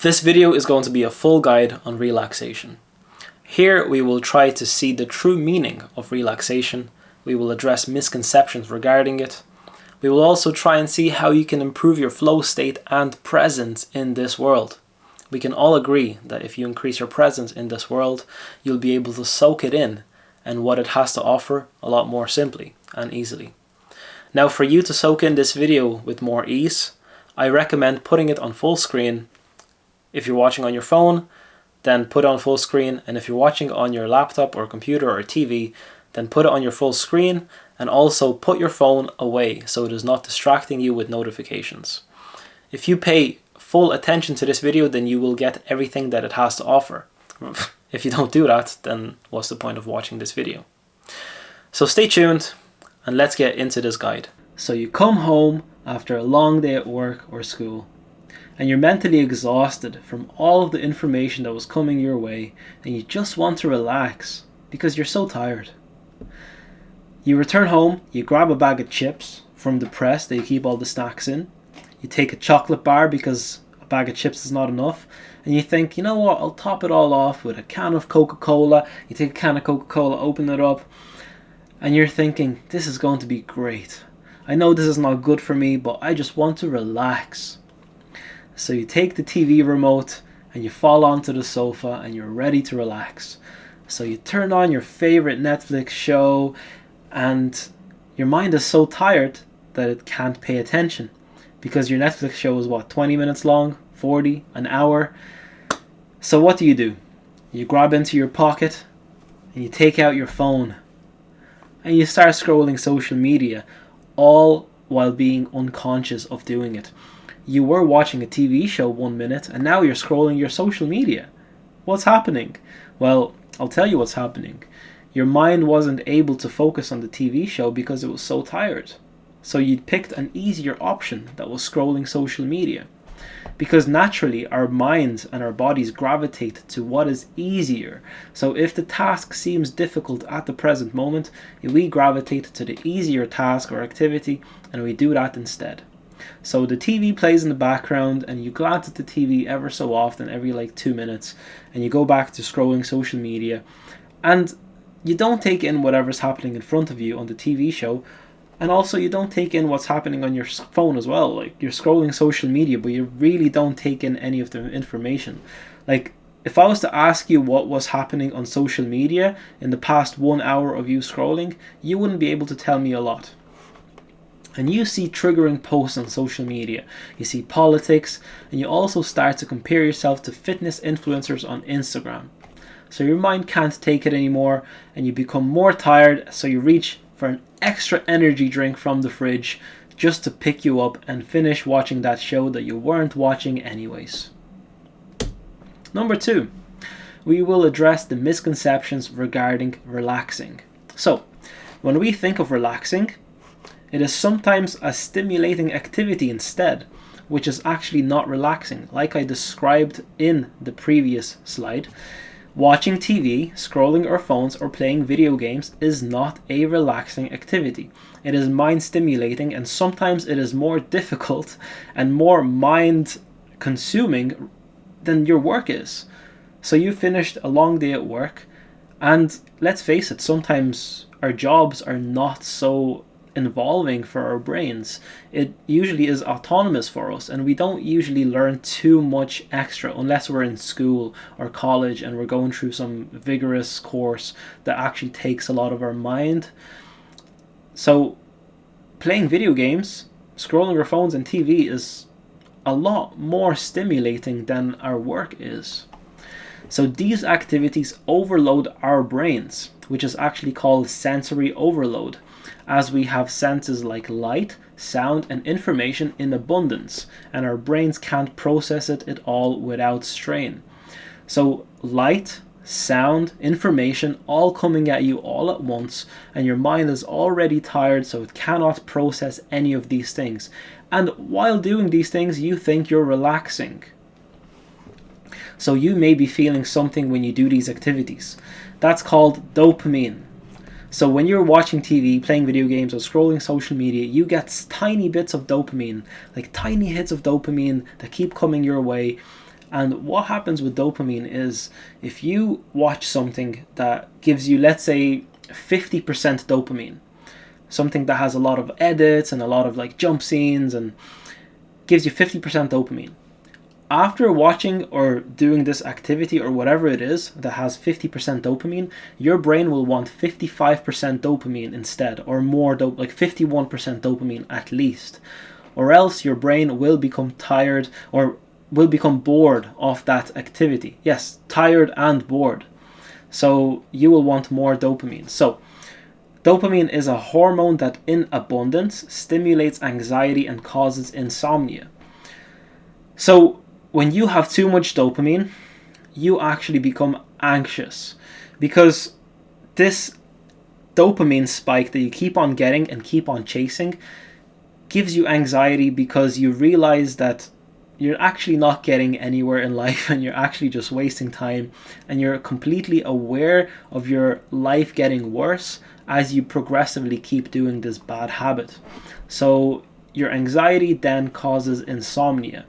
This video is going to be a full guide on relaxation. Here we will try to see the true meaning of relaxation. We will address misconceptions regarding it. We will also try and see how you can improve your flow state and presence in this world. We can all agree that if you increase your presence in this world, you'll be able to soak it in and what it has to offer a lot more simply and easily. Now, for you to soak in this video with more ease, I recommend putting it on full screen. If you're watching on your phone, then put it on full screen, and if you're watching on your laptop or computer or TV, then put it on your full screen, and also put your phone away so it is not distracting you with notifications. If you pay full attention to this video, then you will get everything that it has to offer. If you don't do that, then what's the point of watching this video? So stay tuned and let's get into this guide. So you come home after a long day at work or school, and you're mentally exhausted from all of the information that was coming your way, and you just want to relax because you're so tired. You return home, you grab a bag of chips from the press that you keep all the snacks in. You take a chocolate bar because a bag of chips is not enough, and you think, you know what, I'll top it all off with a can of Coca-Cola. You take a can of Coca-Cola, open it up, and you're thinking, this is going to be great. I know this is not good for me, but I just want to relax. So you take the TV remote and you fall onto the sofa and you're ready to relax. So you turn on your favorite Netflix show and your mind is so tired that it can't pay attention because your Netflix show is 20 minutes long, 40, an hour. So what do? You grab into your pocket and you take out your phone and you start scrolling social media, all while being unconscious of doing it. You were watching a TV show 1 minute and now you're scrolling your social media. What's happening? Well, I'll tell you what's happening. Your mind wasn't able to focus on the TV show because it was so tired. So you picked an easier option that was scrolling social media. Because naturally our minds and our bodies gravitate to what is easier. So if the task seems difficult at the present moment, we gravitate to the easier task or activity and we do that instead. So the TV plays in the background and you glance at the TV ever so often, every 2 minutes, and you go back to scrolling social media, and you don't take in whatever's happening in front of you on the TV show, and also you don't take in what's happening on your phone as well. You're scrolling social media, but you really don't take in any of the information. If I was to ask you what was happening on social media in the past 1 hour of you scrolling, you wouldn't be able to tell me a lot. And you see triggering posts on social media, you see politics, and you also start to compare yourself to fitness influencers on Instagram. So your mind can't take it anymore, and you become more tired, so you reach for an extra energy drink from the fridge just to pick you up and finish watching that show that you weren't watching anyways. Number 2, we will address the misconceptions regarding relaxing. So, when we think of relaxing, it is sometimes a stimulating activity instead, which is actually not relaxing. Like I described in the previous slide, watching TV, scrolling our phones, or playing video games is not a relaxing activity. It is mind stimulating, and sometimes it is more difficult and more mind consuming than your work is. So you finished a long day at work, and let's face it, sometimes our jobs are not so involving for our brains. It usually is autonomous for us, and we don't usually learn too much extra unless we're in school or college and we're going through some vigorous course that actually takes a lot of our mind. So playing video games, scrolling our phones and TV is a lot more stimulating than our work is. So these activities overload our brains, which is actually called sensory overload, as we have senses like light, sound, and information in abundance, and our brains can't process it all without strain. So light, sound, information, all coming at you all at once, and your mind is already tired, so it cannot process any of these things. And while doing these things, you think you're relaxing. So you may be feeling something when you do these activities. That's called dopamine. So when you're watching TV, playing video games, or scrolling social media, you get tiny bits of dopamine, like tiny hits of dopamine that keep coming your way, And what happens with dopamine is if you watch something that gives you, let's say, 50% dopamine, something that has a lot of edits and a lot of like jump scenes and gives you 50% dopamine. After watching or doing this activity or whatever it is that has 50% dopamine, your brain will want 55% dopamine instead, or more, like 51% dopamine at least. Or else your brain will become tired or will become bored of that activity. Yes, tired and bored. So you will want more dopamine. So dopamine is a hormone that in abundance stimulates anxiety and causes insomnia. So when you have too much dopamine, you actually become anxious because this dopamine spike that you keep on getting and keep on chasing gives you anxiety because you realize that you're actually not getting anywhere in life and you're actually just wasting time, and you're completely aware of your life getting worse as you progressively keep doing this bad habit. So your anxiety then causes insomnia.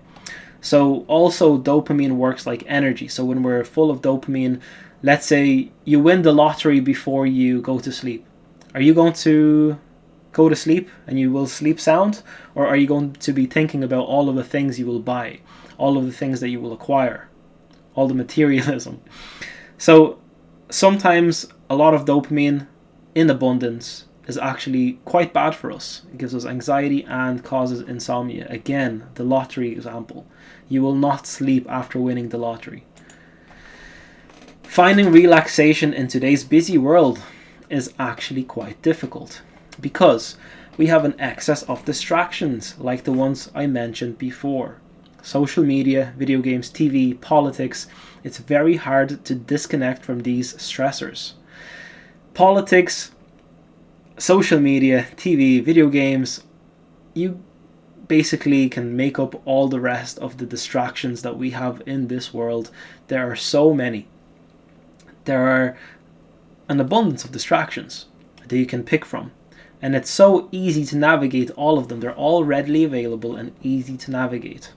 So also dopamine works like energy. So when we're full of dopamine, let's say you win the lottery before you go to sleep. Are you going to go to sleep and you will sleep sound? Or are you going to be thinking about all of the things you will buy, all of the things that you will acquire, all the materialism? So sometimes a lot of dopamine in abundance is actually quite bad for us. It gives us anxiety and causes insomnia. Again, the lottery example. You will not sleep after winning the lottery. Finding relaxation in today's busy world is actually quite difficult because we have an excess of distractions like the ones I mentioned before. Social media, video games, TV, politics. It's very hard to disconnect from these stressors. Politics, social media, TV, video games, you basically can make up all the rest of the distractions that we have in this world. There are so many. There are an abundance of distractions that you can pick from. And it's so easy to navigate all of them. They're all readily available and easy to navigate.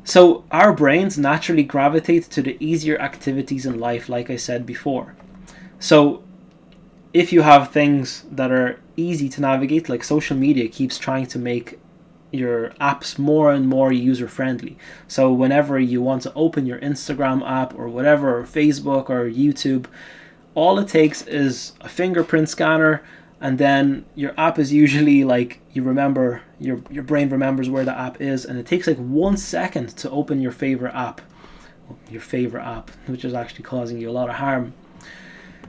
So our brains naturally gravitate to the easier activities in life, like I said before. So if you have things that are easy to navigate, like social media keeps trying to make your apps more and more user-friendly. So whenever you want to open your Instagram app or whatever, or Facebook or YouTube, all it takes is a fingerprint scanner, and then your app is usually like, you remember, your brain remembers where the app is, and it takes like 1 second to open your favorite app, which is actually causing you a lot of harm.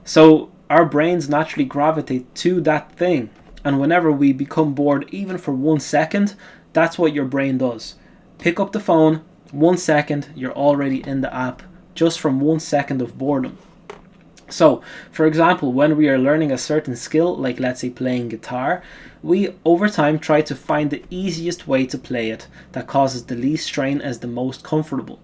So our brains naturally gravitate to that thing, and whenever we become bored, even for 1 second, that's what your brain does. Pick up the phone, 1 second, you're already in the app, just from 1 second of boredom. So, for example, when we are learning a certain skill, like let's say playing guitar, we over time try to find the easiest way to play it that causes the least strain as the most comfortable.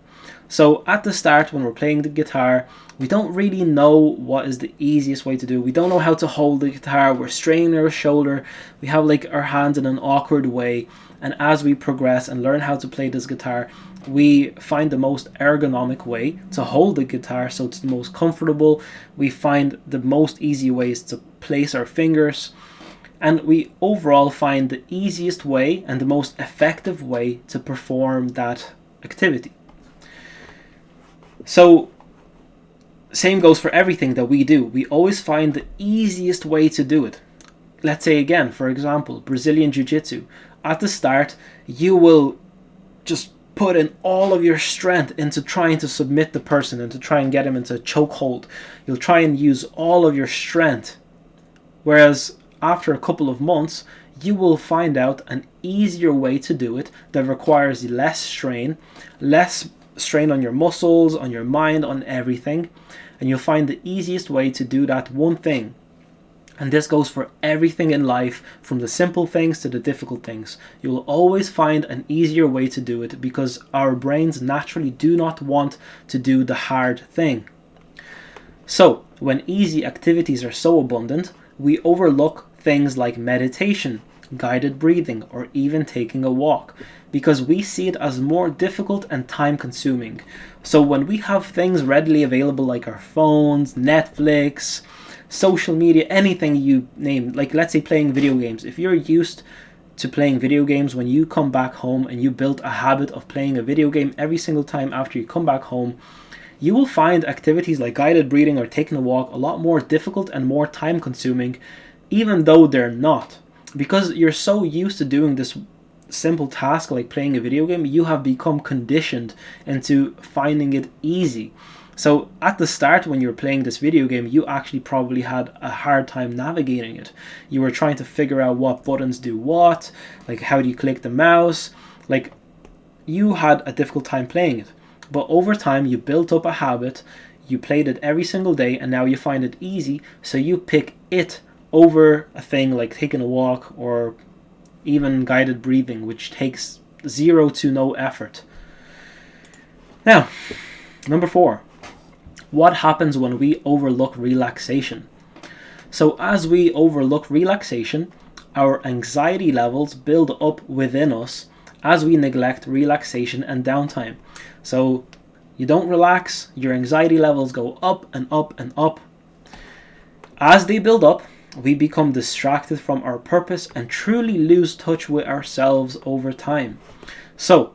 So at the start, when we're playing the guitar, we don't really know what is the easiest way to do. We don't know how to hold the guitar. We're straining our shoulder. We have like our hands in an awkward way. And as we progress and learn how to play this guitar, we find the most ergonomic way to hold the guitar so it's the most comfortable. We find the most easy ways to place our fingers. And we overall find the easiest way and the most effective way to perform that activity. So, same goes for everything that we do. We always find the easiest way to do it. Let's say again, for example, Brazilian Jiu-Jitsu. At the start, you will just put in all of your strength into trying to submit the person and to try and get him into a chokehold. You'll try and use all of your strength. Whereas after a couple of months, you will find out an easier way to do it that requires less strain on your muscles, on your mind, on everything. And you'll find the easiest way to do that one thing. And this goes for everything in life, from the simple things to the difficult things. You will always find an easier way to do it because our brains naturally do not want to do the hard thing. So, when easy activities are so abundant, we overlook things like meditation, guided breathing, or even taking a walk, because we see it as more difficult and time consuming. So when we have things readily available like our phones, Netflix, social media, anything you name, like let's say playing video games, if you're used to playing video games, when you come back home and you build a habit of playing a video game every single time after you come back home, you will find activities like guided breathing or taking a walk a lot more difficult and more time consuming, even though they're not. Because you're so used to doing this simple task like playing a video game, you have become conditioned into finding it easy. So at the start, when you were playing this video game, you actually probably had a hard time navigating it. You were trying to figure out what buttons do what, like how do you click the mouse, like you had a difficult time playing it. But over time, you built up a habit, you played it every single day, and now you find it easy, so you pick it over a thing like taking a walk or even guided breathing, which takes zero to no effort. Now, number 4. What happens when we overlook relaxation? So as we overlook relaxation, our anxiety levels build up within us as we neglect relaxation and downtime. So you don't relax, your anxiety levels go up and up and up. As they build up, we become distracted from our purpose and truly lose touch with ourselves over time. So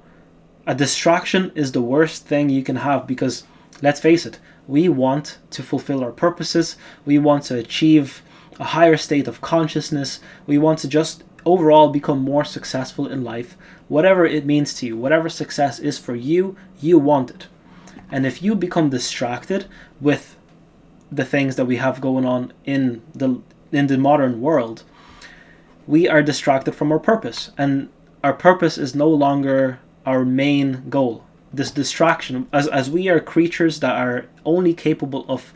a distraction is the worst thing you can have, because let's face it, we want to fulfill our purposes, we want to achieve a higher state of consciousness, we want to just overall become more successful in life, whatever it means to you, whatever success is for you, you want it. And if you become distracted with the things that we have going on in the modern world, we are distracted from our purpose, and our purpose is no longer our main goal. This distraction, as we are creatures that are only capable of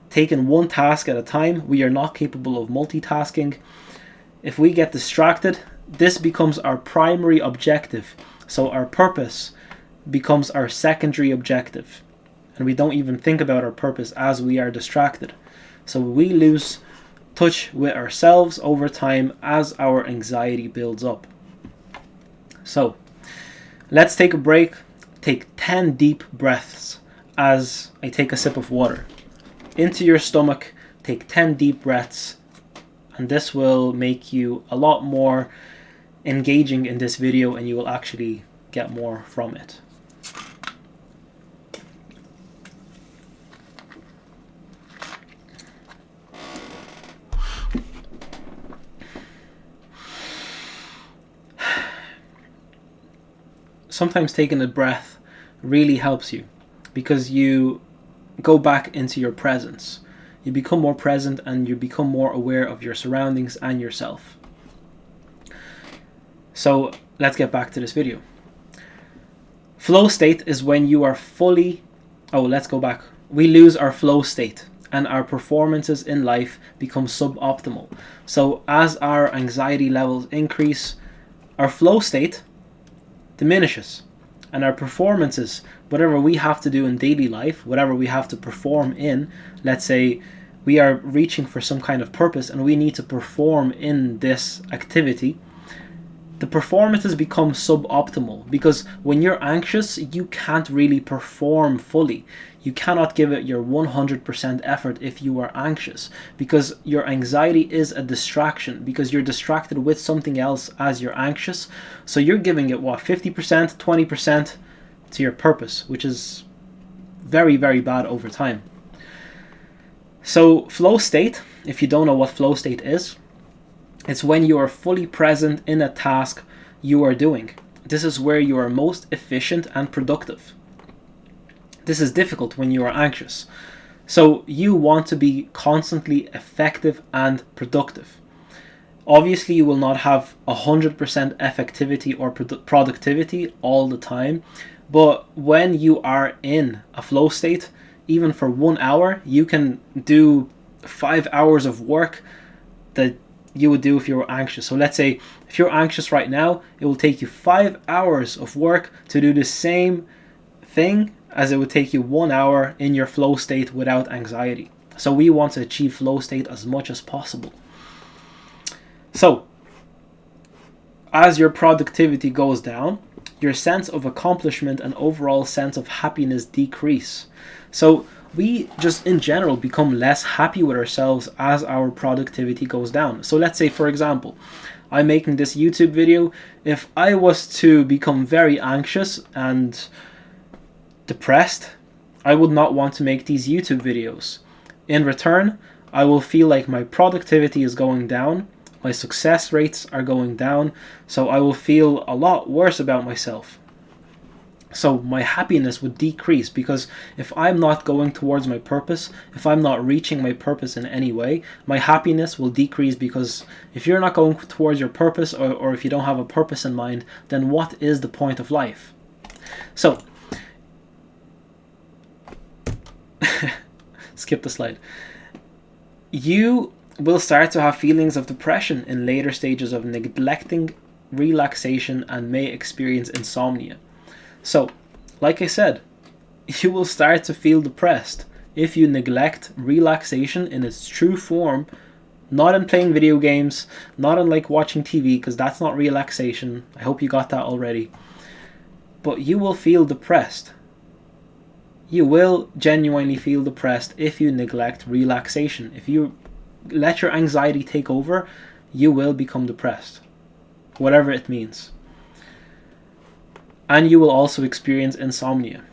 taking one task at a time, we are not capable of multitasking. If we get distracted, this becomes our primary objective. So our purpose becomes our secondary objective, and we don't even think about our purpose as we are distracted. So we lose touch with ourselves over time as our anxiety builds up. So let's take a break. Take 10 deep breaths as I take a sip of water. Into your stomach, take 10 deep breaths, and this will make you a lot more engaging in this video, and you will actually get more from it. Sometimes taking a breath really helps you, because you go back into your presence. You become more present and you become more aware of your surroundings and yourself. So let's get back to this video. Flow state is when you are fully... let's go back. We lose our flow state and our performances in life become suboptimal. So as our anxiety levels increase, our flow state diminishes, and our performances, whatever we have to do in daily life, whatever we have to perform in, let's say we are reaching for some kind of purpose and we need to perform in this activity, the performances become suboptimal, because when you're anxious, you can't really perform fully. You cannot give it your 100% effort if you are anxious, because your anxiety is a distraction, because you're distracted with something else as you're anxious. So you're giving it 50%, 20% to your purpose, which is very, very bad over time. So flow state, if you don't know what flow state is, it's when you are fully present in a task you are doing. This is where you are most efficient and productive. This is difficult when you are anxious. So you want to be constantly effective and productive. Obviously, you will not have 100% effectivity or productivity all the time, but when you are in a flow state, even for 1 hour, you can do 5 hours of work that you would do if you were anxious. So let's say if you're anxious right now, it will take you 5 hours of work to do the same thing as it would take you 1 hour in your flow state without anxiety. So we want to achieve flow state as much as possible. So as your productivity goes down, your sense of accomplishment and overall sense of happiness decrease. So we just in general become less happy with ourselves as our productivity goes down. So let's say, for example, I'm making this YouTube video. If I was to become very anxious and depressed, I would not want to make these YouTube videos. In return, I will feel like my productivity is going down, my success rates are going down, so I will feel a lot worse about myself. So my happiness would decrease, because if I'm not going towards my purpose, if I'm not reaching my purpose in any way, my happiness will decrease, because if you're not going towards your purpose, or if you don't have a purpose in mind, then what is the point of life? So, skip the slide. You will start to have feelings of depression in later stages of neglecting relaxation and may experience insomnia. So, like I said, you will start to feel depressed if you neglect relaxation in its true form, not in playing video games, not in like watching TV, because that's not relaxation. I hope you got that already. But you will feel depressed. You will genuinely feel depressed if you neglect relaxation. If you let your anxiety take over, you will become depressed, whatever it means. And you will also experience insomnia.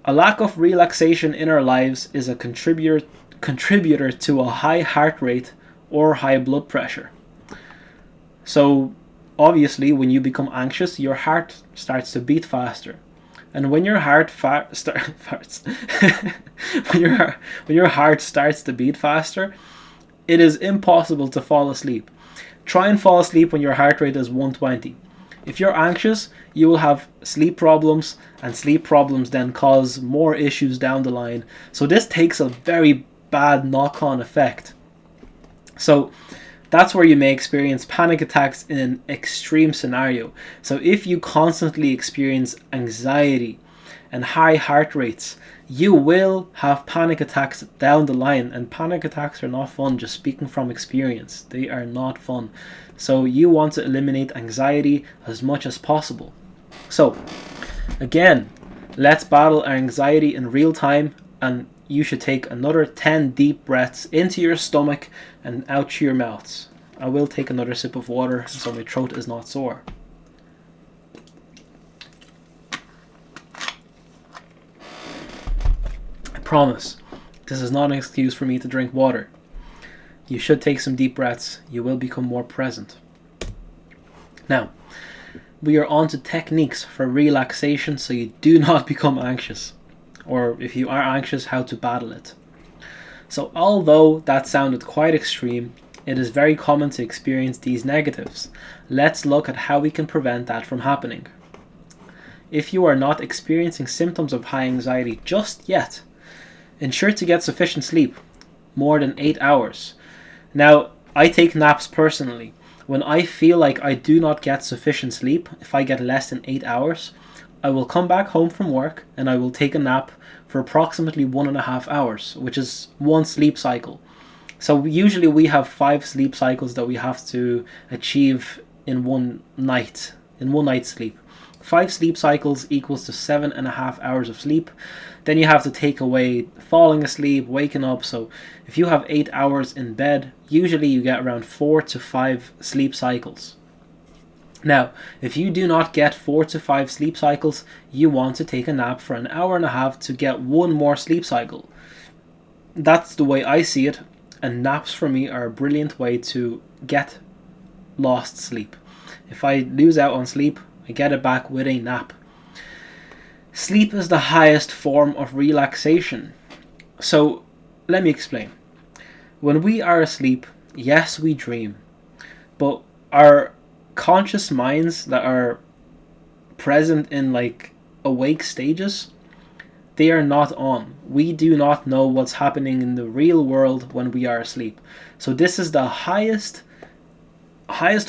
A lack of relaxation in our lives is a contributor to a high heart rate or high blood pressure. So obviously when you become anxious, your heart starts to beat faster. And when your heart when your heart starts to beat faster, it is impossible to fall asleep. Try and fall asleep when your heart rate is 120. If you're anxious, you will have sleep problems, and sleep problems then cause more issues down the line. So this takes a very bad knock-on effect. So that's where you may experience panic attacks in an extreme scenario. So if you constantly experience anxiety and high heart rates, you will have panic attacks down the line. And panic attacks are not fun, just speaking from experience. They are not fun. So you want to eliminate anxiety as much as possible. So again, let's battle our anxiety in real time, and you should take another 10 deep breaths into your stomach and out through your mouths. I will take another sip of water so my throat is not sore. I promise, this is not an excuse for me to drink water. You should take some deep breaths. You will become more present. Now, we are on to techniques for relaxation so you do not become anxious. Or if you are anxious, how to battle it. So although that sounded quite extreme, it is very common to experience these negatives. Let's look at how we can prevent that from happening. If you are not experiencing symptoms of high anxiety just yet, ensure to get sufficient sleep, more than 8 hours. Now, I take naps personally. When I feel like I do not get sufficient sleep, if I get less than 8 hours, I will come back home from work and I will take a nap for approximately 1.5 hours, which is one sleep cycle. So usually we have 5 sleep cycles that we have to achieve in one night's sleep. 5 sleep cycles equals to 7.5 hours of sleep. Then you have to take away falling asleep, waking up. So if you have 8 hours in bed, usually you get around 4 to 5 sleep cycles. Now, if you do not get 4 to 5 sleep cycles, you want to take a nap for 1.5 hours to get one more sleep cycle. That's the way I see it, and naps for me are a brilliant way to get lost sleep. If I lose out on sleep, I get it back with a nap. Sleep is the highest form of relaxation. So, let me explain. When we are asleep, yes, we dream, but our conscious minds that are present in like awake stages, they are not on. We do not know what's happening in the real world when we are asleep. So this is the highest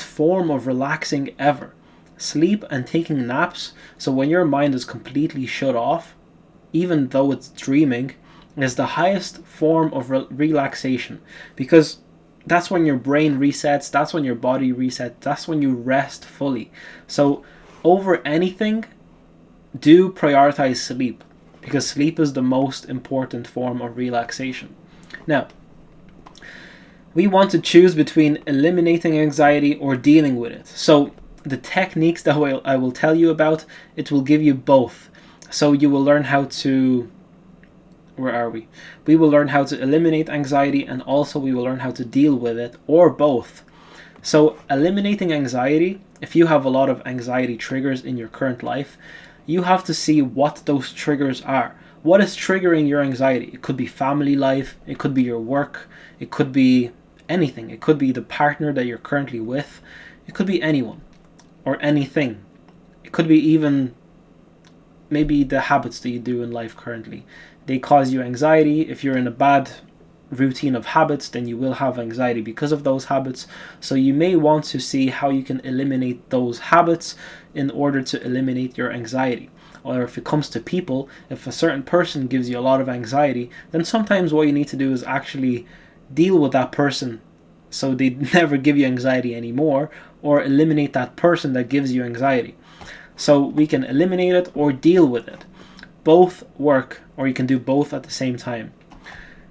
form of relaxing ever. Sleep and taking naps, so when your mind is completely shut off, even though it's dreaming, is the highest form of relaxation. Because that's when your brain resets, that's when your body resets, that's when you rest fully. So over anything, do prioritize sleep, because sleep is the most important form of relaxation. Now, we want to choose between eliminating anxiety or dealing with it. So the techniques that I will tell you about, it will give you both. So you will learn how to, where are we? We will learn how to eliminate anxiety, and also we will learn how to deal with it, or both. So eliminating anxiety, if you have a lot of anxiety triggers in your current life, you have to see what those triggers are. What is triggering your anxiety? It could be family life, it could be your work, it could be anything. It could be the partner that you're currently with, it could be anyone or anything. It could be even maybe the habits that you do in life currently. They cause you anxiety. If you're in a bad routine of habits, then you will have anxiety because of those habits. So you may want to see how you can eliminate those habits in order to eliminate your anxiety. Or if it comes to people, if a certain person gives you a lot of anxiety, then sometimes what you need to do is actually deal with that person so they never give you anxiety anymore, or eliminate that person that gives you anxiety. So we can eliminate it or deal with it. Both work, or you can do both at the same time.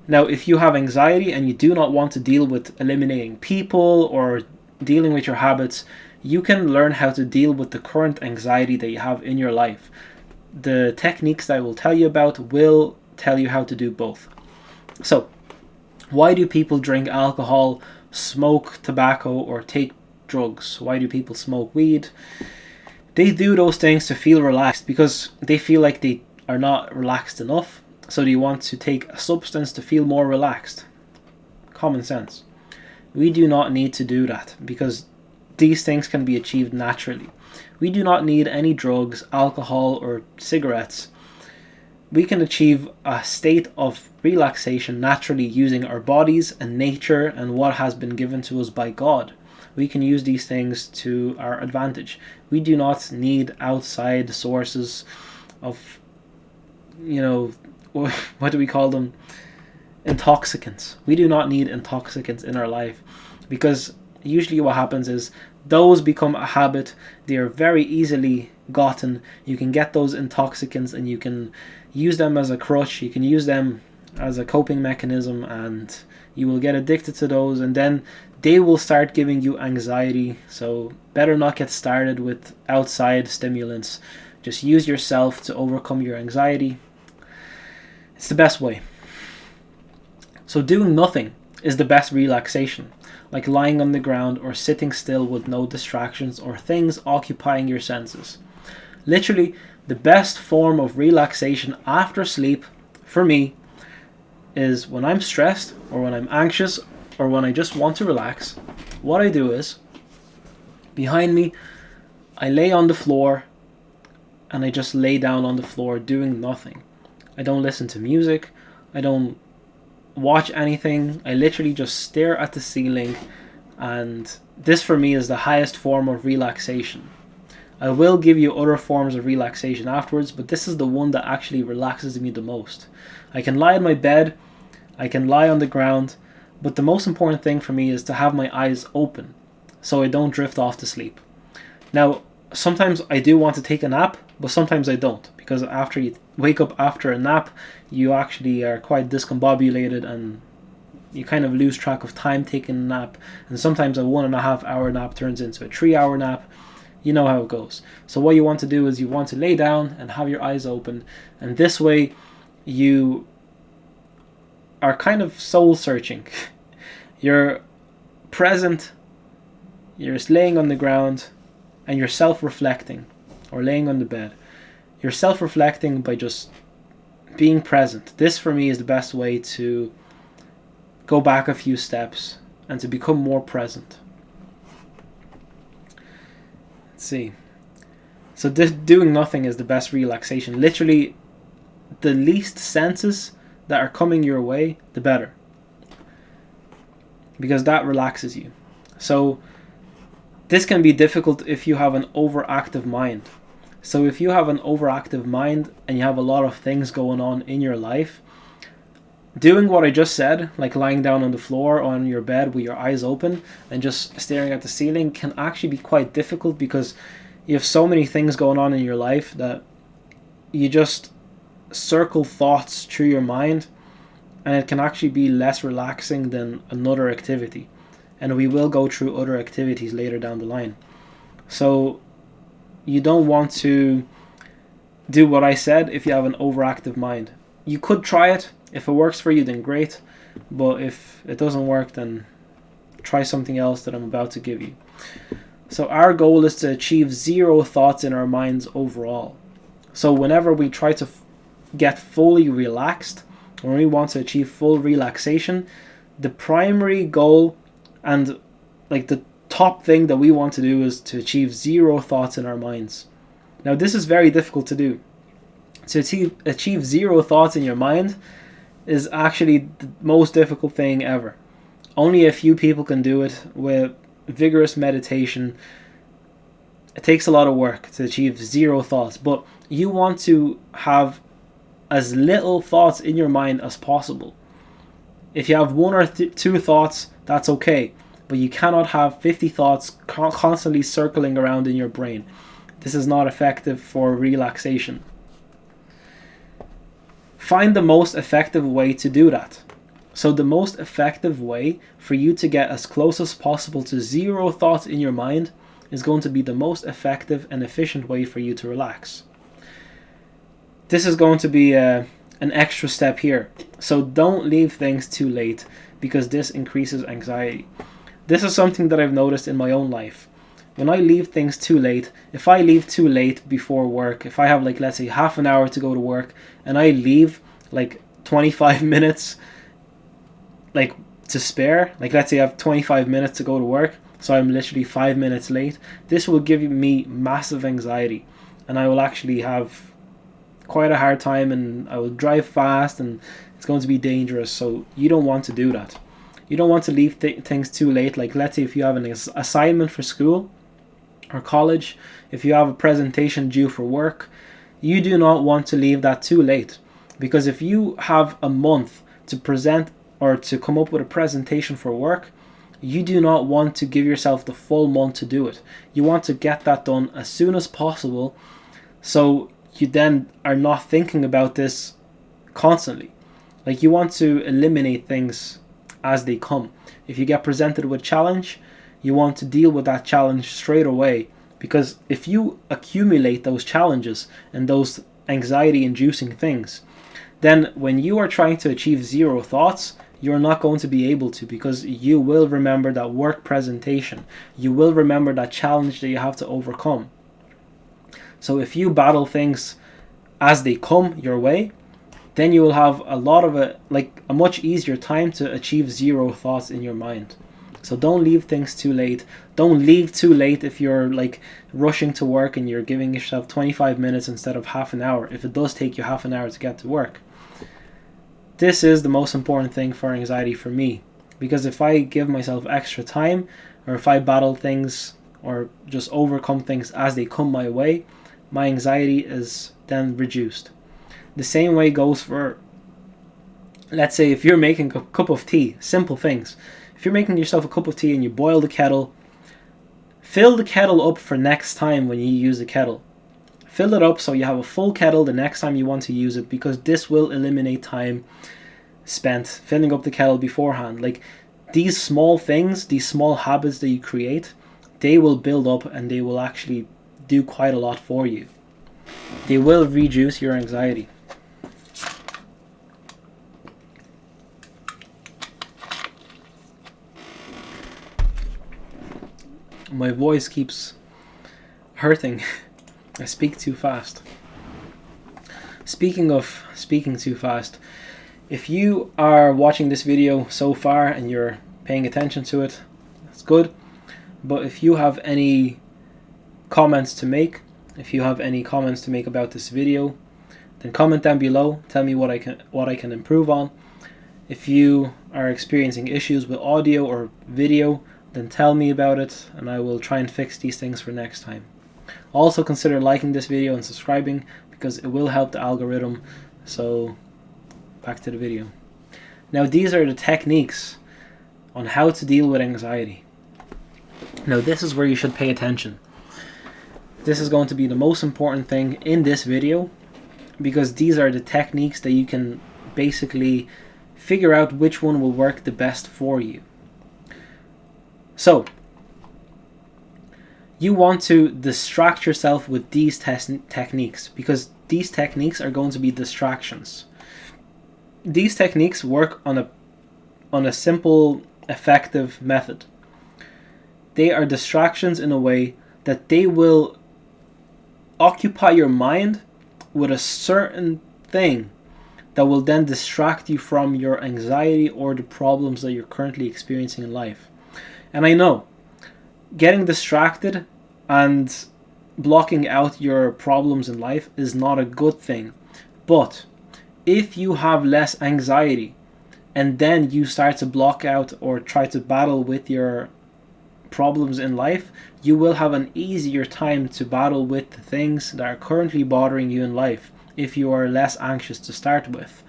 Now, if you have anxiety and you do not want to deal with eliminating people or dealing with your habits, you can learn how to deal with the current anxiety that you have in your life. The techniques that I will tell you about will tell you how to do both. So, why do people drink alcohol, smoke tobacco, or take drugs? Why do people smoke weed? They do those things to feel relaxed because they feel like they are not relaxed enough. So they want to take a substance to feel more relaxed. Common sense. We do not need to do that because these things can be achieved naturally. We do not need any drugs, alcohol, or cigarettes. We can achieve a state of relaxation naturally using our bodies and nature and what has been given to us by God. We can use these things to our advantage. We do not need outside sources of, what do we call them? Intoxicants. We do not need intoxicants in our life, because usually what happens is those become a habit. They are very easily gotten. You can get those intoxicants and you can use them as a crutch. You can use them as a coping mechanism, and you will get addicted to those, and then they will start giving you anxiety. So better not get started with outside stimulants. Just use yourself to overcome your anxiety. It's the best way. So doing nothing is the best relaxation, like lying on the ground or sitting still with no distractions or things occupying your senses. Literally, the best form of relaxation after sleep, for me, is when I'm stressed or when I'm anxious or when I just want to relax. What I do is, behind me, I lay on the floor and I just lay down on the floor doing nothing. I don't listen to music. I don't watch anything. I literally just stare at the ceiling, and this for me is the highest form of relaxation. I will give you other forms of relaxation afterwards, but this is the one that actually relaxes me the most. I can lie in my bed, I can lie on the ground, but the most important thing for me is to have my eyes open so I don't drift off to sleep. Now, sometimes I do want to take a nap, but sometimes I don't, because after you wake up after a nap, you actually are quite discombobulated and you kind of lose track of time taking a nap, and sometimes a 1.5 hour nap turns into a 3 hour nap. You know how it goes. So what you want to do is you want to lay down and have your eyes open, and this way you are kind of soul searching. You're present, you're just laying on the ground, and you're self-reflecting, or laying on the bed. You're self-reflecting by just being present. This for me is the best way to go back a few steps and to become more present. Let's see. So doing nothing is the best relaxation. Literally, the least senses that are coming your way, the better, because that relaxes you. So this can be difficult if you have an overactive mind. So if you have an overactive mind and you have a lot of things going on in your life, Doing what I just said, like lying down on the floor or on your bed with your eyes open and just staring at the ceiling, can actually be quite difficult because you have so many things going on in your life that you just circle thoughts through your mind, and it can actually be less relaxing than another activity. And we will go through other activities later down the line. So you don't want to do what I said if you have an overactive mind. You could try it. If it works for you, then great. But if it doesn't work, then try something else that I'm about to give you. So our goal is to achieve 0 thoughts in our minds overall. So whenever we try to get fully relaxed, when we want to achieve full relaxation, the primary goal and like the top thing that we want to do is to achieve 0 thoughts in our minds. Now this is very difficult to do. To achieve 0 thoughts in your mind is actually the most difficult thing ever. Only a few people can do it with vigorous meditation. It takes a lot of work to achieve 0 thoughts, but you want to have as little thoughts in your mind as possible. If you have 1 or 2 thoughts, that's okay, but you cannot have 50 thoughts constantly circling around in your brain. This is not effective for relaxation. Find the most effective way to do that. So the most effective way for you to get as close as possible to 0 thoughts in your mind is going to be the most effective and efficient way for you to relax. This is going to be an extra step here. So don't leave things too late, because this increases anxiety. This is something that I've noticed in my own life. When I leave things too late, if I leave too late before work, if I have like, let's say, half an hour to go to work and I leave like 25 minutes like to spare, like let's say I have 25 minutes to go to work, so I'm literally 5 minutes late, this will give me massive anxiety, and I will actually have quite a hard time, and I will drive fast, and it's going to be dangerous. So you don't want to do that. You don't want to leave things too late. Like let's say if you have an assignment for school or college, if you have a presentation due for work, you do not want to leave that too late, because if you have a month to present or to come up with a presentation for work, you do not want to give yourself the full month to do it. You want to get that done as soon as possible, so you then are not thinking about this constantly. Like you want to eliminate things as they come. If you get presented with a challenge, you want to deal with that challenge straight away, because if you accumulate those challenges and those anxiety-inducing things, then when you are trying to achieve 0 thoughts, you're not going to be able to, because you will remember that work presentation. You will remember that challenge that you have to overcome. So if you battle things as they come your way, then you will have a much easier time to achieve 0 thoughts in your mind. So don't leave things too late. Don't leave too late if you're like rushing to work and you're giving yourself 25 minutes instead of half an hour, if it does take you half an hour to get to work. This is the most important thing for anxiety for me, because if I give myself extra time, or if I battle things or just overcome things as they come my way, my anxiety is then reduced. The same way goes for, let's say, if you're making a cup of tea, simple things. If you're making yourself a cup of tea and you boil the kettle, fill the kettle up for next time when you use the kettle. Fill it up so you have a full kettle the next time you want to use it, because this will eliminate time spent filling up the kettle beforehand. Like these small things, these small habits that you create, they will build up and they will actually do quite a lot for you. They will reduce your anxiety. My voice keeps hurting. I speak too fast. Speaking of speaking too fast, if you are watching this video so far and you're paying attention to it, that's good. But if you have any comments to make, about this video, then comment down below. Tell me what I can improve on. If you are experiencing issues with audio or video, then tell me about it, and I will try and fix these things for next time. Also consider liking this video and subscribing, because it will help the algorithm. So back to the video. Now these are the techniques on how to deal with anxiety. Now this is where you should pay attention. This is going to be the most important thing in this video, because these are the techniques that you can basically figure out which one will work the best for you. So, you want to distract yourself with these techniques, because these techniques are going to be distractions. These techniques work on a simple, effective method. They are distractions in a way that they will occupy your mind with a certain thing that will then distract you from your anxiety or the problems that you're currently experiencing in life. And I know, getting distracted and blocking out your problems in life is not a good thing. But if you have less anxiety and then you start to block out or try to battle with your problems in life, you will have an easier time to battle with the things that are currently bothering you in life if you are less anxious to start with.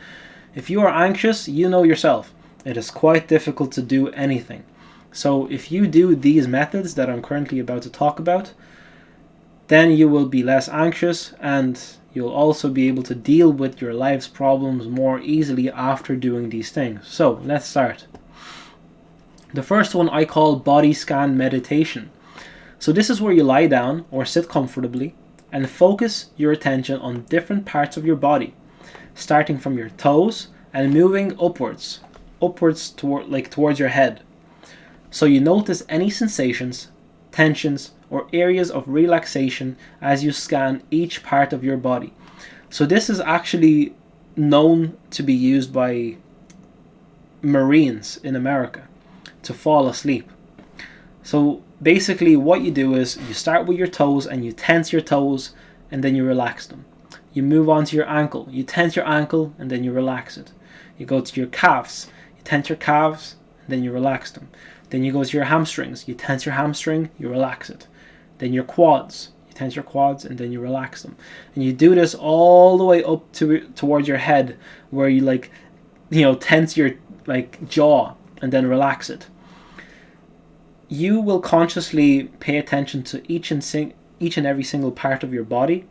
If you are anxious, you know yourself, it is quite difficult to do anything. So if you do these methods that I'm currently about to talk about, then you will be less anxious, and you'll also be able to deal with your life's problems more easily after doing these things. So let's start. The first one I call body scan meditation. So this is where you lie down or sit comfortably and focus your attention on different parts of your body, starting from your toes and moving upwards towards your head. So you notice any sensations, tensions, or areas of relaxation as you scan each part of your body. So this is actually known to be used by Marines in America to fall asleep. So basically what you do is you start with your toes and you tense your toes and then you relax them. You move on to your ankle. You tense your ankle and then you relax it. You go to your calves. You tense your calves and then you relax them. Then you go to your hamstrings. You tense your hamstring, you relax it. Then your quads. You tense your quads and then you relax them. And you do this all the way up towards your head, where you tense your jaw and then relax it. You will consciously pay attention to each and every single part of your body,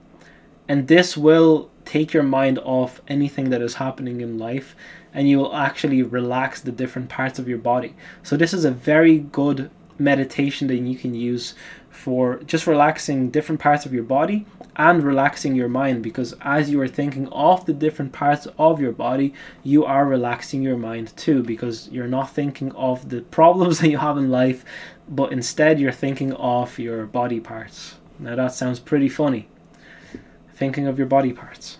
and this will take your mind off anything that is happening in life, and you will actually relax the different parts of your body. So this is a very good meditation that you can use for just relaxing different parts of your body and relaxing your mind, because as you are thinking of the different parts of your body, you are relaxing your mind too, because you're not thinking of the problems that you have in life, but instead you're thinking of your body parts. Now that sounds pretty funny, thinking of your body parts.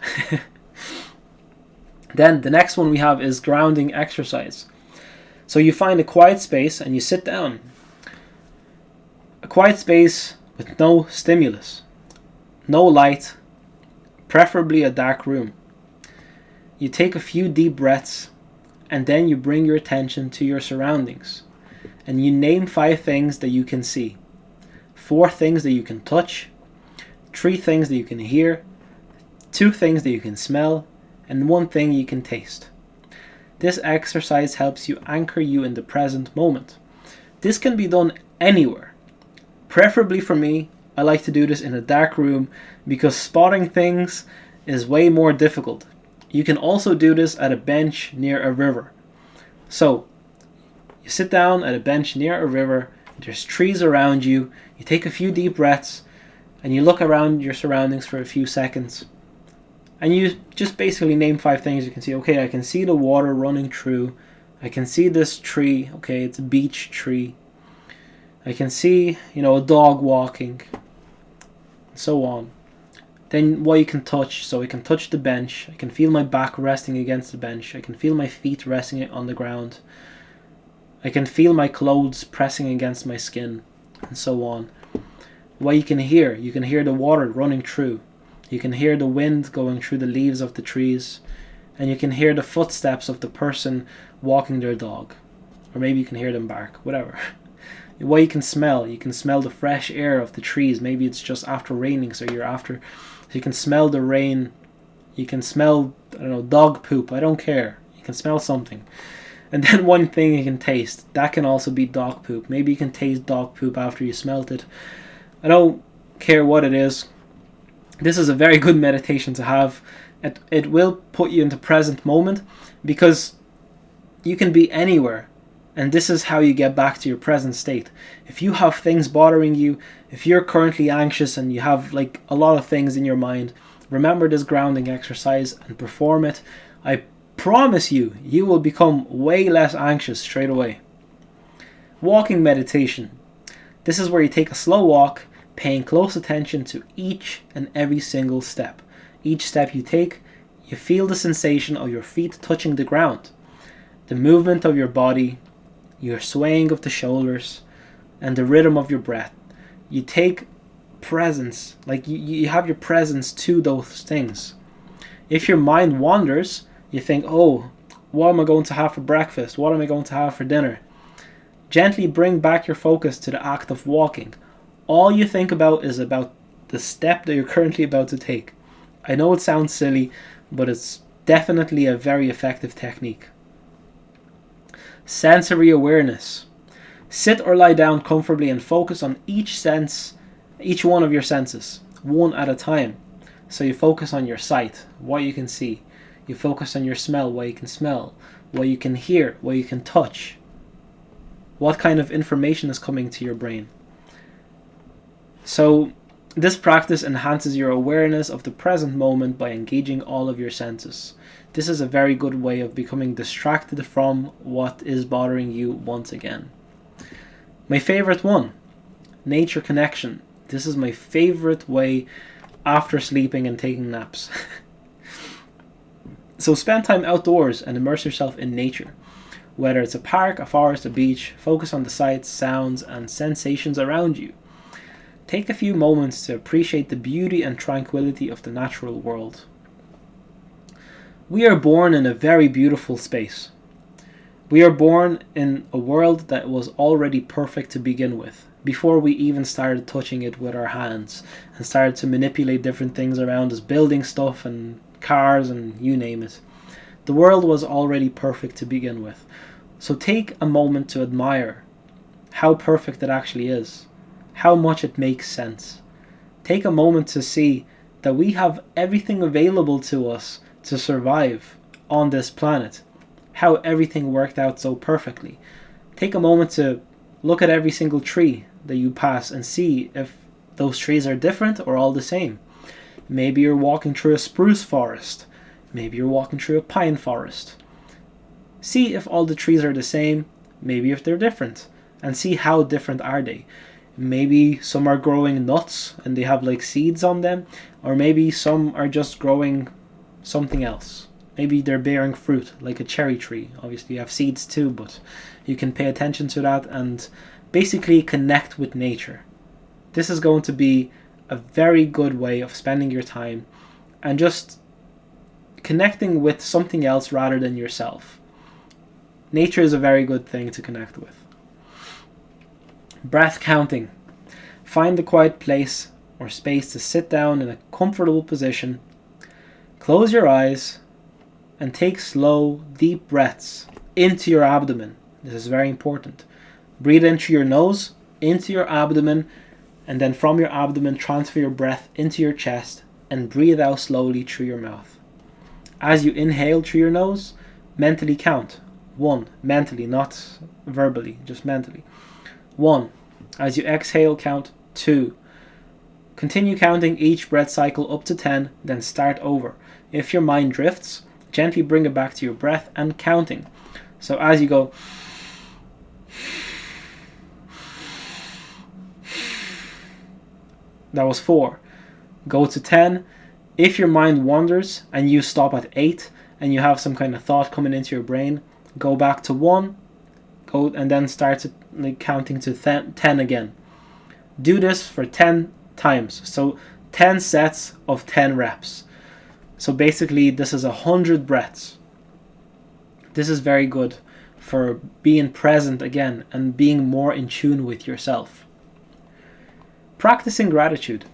Then the next one we have is grounding exercise. So you find a quiet space and you sit down. A quiet space with no stimulus, no light, preferably a dark room. You take a few deep breaths and then you bring your attention to your surroundings. And you name 5 things that you can see, 4 things that you can touch, 3 things that you can hear, 2 things that you can smell, and 1 thing you can taste. This exercise helps you anchor you in the present moment. This can be done anywhere. Preferably for me, I like to do this in a dark room because spotting things is way more difficult. You can also do this at a bench near a river. So, you sit down at a bench near a river, there's trees around you, you take a few deep breaths, and you look around your surroundings for a few seconds. And you just basically name 5 things you can see. Okay, I can see the water running through. I can see this tree. Okay, it's a beech tree. I can see, a dog walking. And so on. Then what you can touch. So I can touch the bench. I can feel my back resting against the bench. I can feel my feet resting on the ground. I can feel my clothes pressing against my skin. And so on. What you can hear the water running through. You can hear the wind going through the leaves of the trees, and you can hear the footsteps of the person walking their dog. Or maybe you can hear them bark, whatever. What you can smell the fresh air of the trees. Maybe it's just after raining, so you can smell the rain. You can smell, dog poop, I don't care. You can smell something. And then one thing you can taste, that can also be dog poop. Maybe you can taste dog poop after you smelt it. I don't care what it is. This is a very good meditation to have. It will put you into present moment, because you can be anywhere, and this is how you get back to your present state. If you have things bothering you, if you're currently anxious and you have like a lot of things in your mind, remember this grounding exercise and perform it. I promise you, you will become way less anxious straight away. Walking meditation. This is where you take a slow walk, paying close attention to each and every single step. Each step you take, you feel the sensation of your feet touching the ground, the movement of your body, your swaying of the shoulders, and the rhythm of your breath. You take presence, like you have your presence to those things. If your mind wanders, you think, oh, what am I going to have for breakfast? What am I going to have for dinner? Gently bring back your focus to the act of walking. All you think about is about the step that you're currently about to take. I know it sounds silly, but it's definitely a very effective technique. Sensory awareness. Sit or lie down comfortably and focus on each one of your senses, one at a time. So you focus on your sight, what you can see. You focus on your smell, what you can smell, what you can hear, what you can touch. What kind of information is coming to your brain. So this practice enhances your awareness of the present moment by engaging all of your senses. This is a very good way of becoming distracted from what is bothering you once again. My favorite one, nature connection. This is my favorite way after sleeping and taking naps. So spend time outdoors and immerse yourself in nature. Whether it's a park, a forest, a beach, focus on the sights, sounds, and sensations around you. Take a few moments to appreciate the beauty and tranquility of the natural world. We are born in a very beautiful space. We are born in a world that was already perfect to begin with, before we even started touching it with our hands and started to manipulate different things around us, building stuff and cars and you name it. The world was already perfect to begin with. So take a moment to admire how perfect it actually is, how much it makes sense. Take a moment to see that we have everything available to us to survive on this planet, how everything worked out so perfectly. Take a moment to look at every single tree that you pass and see if those trees are different or all the same. Maybe you're walking through a spruce forest. Maybe you're walking through a pine forest. See if all the trees are the same, maybe if they're different, and see how different are they. Maybe some are growing nuts and they have like seeds on them, or maybe some are just growing something else. Maybe they're bearing fruit, like a cherry tree. Obviously you have seeds too, but you can pay attention to that and basically connect with nature. This is going to be a very good way of spending your time and just connecting with something else rather than yourself. Nature is a very good thing to connect with. Breath counting. Find a quiet place or space to sit down in a comfortable position. Close your eyes and take slow, deep breaths into your abdomen. This is very important. Breathe in through your nose, into your abdomen, and then from your abdomen transfer your breath into your chest and breathe out slowly through your mouth. As you inhale through your nose, mentally count. 1, mentally, not verbally, just mentally. 1. As you exhale, count 2. Continue counting each breath cycle up to 10, then start over. If your mind drifts, gently bring it back to your breath and counting. So as you go, that was 4. Go to 10. If your mind wanders and you stop at 8 and you have some kind of thought coming into your brain, go back to 1, go and then start counting to 10 again. Do this for 10 times. So 10 sets of 10 reps. So basically this is 100 breaths. This is very good for being present again and being more in tune with yourself. Practicing gratitude.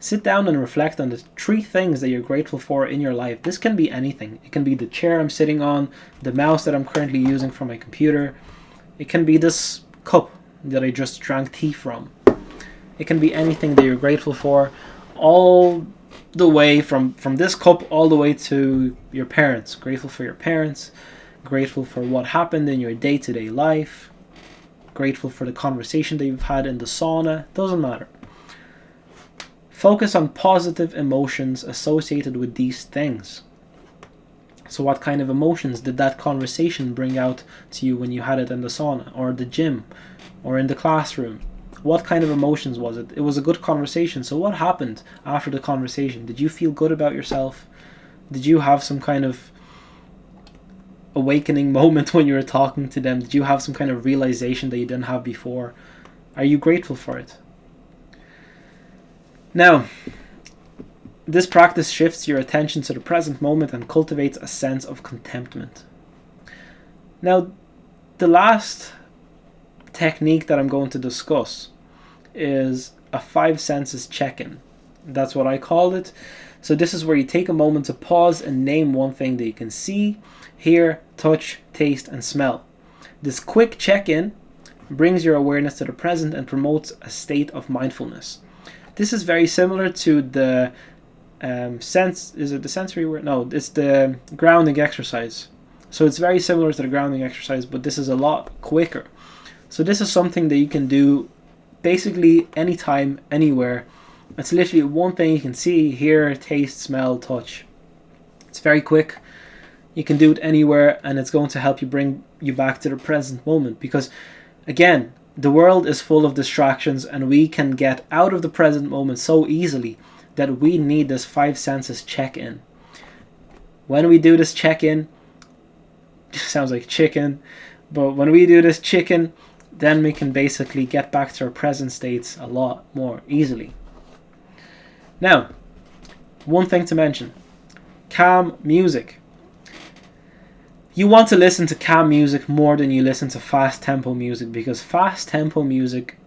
Sit down and reflect on the 3 things that you're grateful for in your life. This can be anything. It can be the chair I'm sitting on, the mouse that I'm currently using for my computer. It can be this cup that I just drank tea from. It can be anything that you're grateful for, all the way from this cup all the way to your parents. Grateful for your parents, grateful for what happened in your day-to-day life, grateful for the conversation that you've had in the sauna. Doesn't matter. Focus on positive emotions associated with these things. So what kind of emotions did that conversation bring out to you when you had it in the sauna or the gym or in the classroom? What kind of emotions was it? It was a good conversation. So what happened after the conversation? Did you feel good about yourself? Did you have some kind of awakening moment when you were talking to them? Did you have some kind of realization that you didn't have before? Are you grateful for it? Now, this practice shifts your attention to the present moment and cultivates a sense of contentment. Now, the last technique that I'm going to discuss is a 5 senses check-in. That's what I call it. So this is where you take a moment to pause and name one thing that you can see, hear, touch, taste, and smell. This quick check-in brings your awareness to the present and promotes a state of mindfulness. This is very similar to the is it the sensory word? No, it's the grounding exercise. So it's very similar to the grounding exercise, but this is a lot quicker. So this is something that you can do basically anytime, anywhere. It's literally one thing you can see, hear, taste, smell, touch. It's very quick. You can do it anywhere, and it's going to help you bring you back to the present moment, because again, the world is full of distractions and we can get out of the present moment so easily that we need this 5 senses check-in. When we do this check-in, sounds like chicken, but when we do this chicken, then we can basically get back to our present states a lot more easily. Now, one thing to mention, calm music. You want to listen to calm music more than you listen to fast tempo music, because fast tempo music,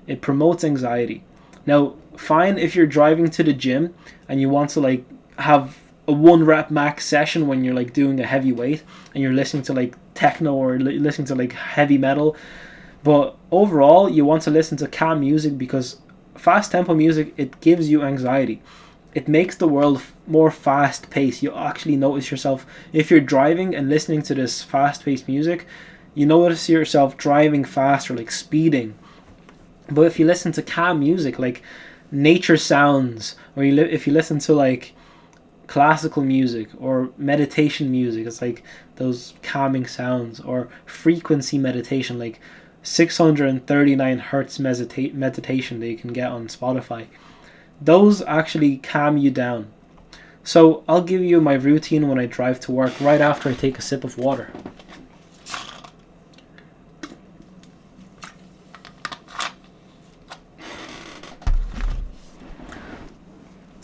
it promotes anxiety. Now, fine if you're driving to the gym and you want to like have a 1 rep max session when you're like doing a heavy weight and you're listening to like techno or listening to like heavy metal. But overall, you want to listen to calm music because fast tempo music, it gives you anxiety. It makes the world more fast paced. You actually notice yourself, if you're driving and listening to this fast paced music, you notice yourself driving faster, like speeding. But if you listen to calm music, like nature sounds, or if you listen to like classical music or meditation music, it's like those calming sounds, or frequency meditation, like 639 hertz meditation that you can get on Spotify. Those actually calm you down. So I'll give you my routine when I drive to work right after I take a sip of water.